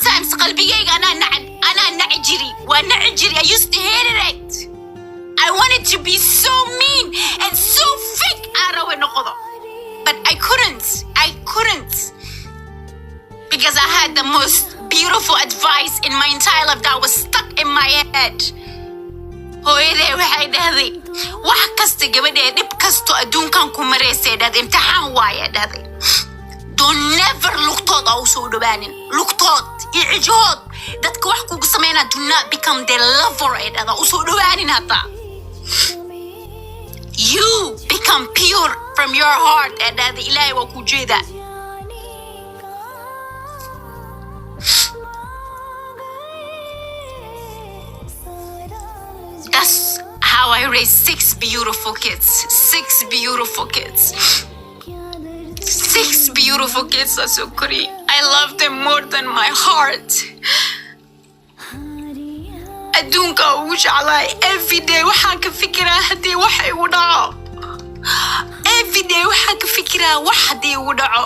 sometimes قلبي أنا نعجري ونعجري. I used to hate it. I wanted to be so mean and so fake. But I couldn't. Because I had the most beautiful advice in my entire life that was stuck in my head. hooyaday waxay dhahday wax kasta gabadhee dhib kasto adduunkan ku mareysay dhahday imtixaan waaye dhahday. Don't never luqtooda u soo dhawaanin. Luqtood iyo cijood dadka wax kugu sameynaa do not become their lover ee dhahda u soo dhawaanin hataa. You become pure from your heart ee dhahday ilaahay waa ku jeedaa. That's how I raised 6 beautiful kids. 6 beautiful kids. 6 beautiful kids, Asukuri. I love them more than my heart. Adunka ujala every day waxaan ka fikiraa hadii wax igu dhaco. Every day waxaan ka fikiraa wax hadii igu dhaco.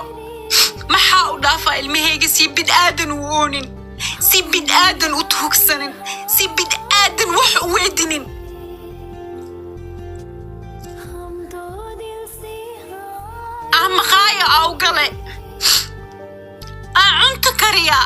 Maxaa u dhaafaa ilmahayga si bid'aadan u oonin. Si bid'aadan u tuugsanin. Si bid'aadan wax u weydinin. Ama khaya au gale. Cunto kariya.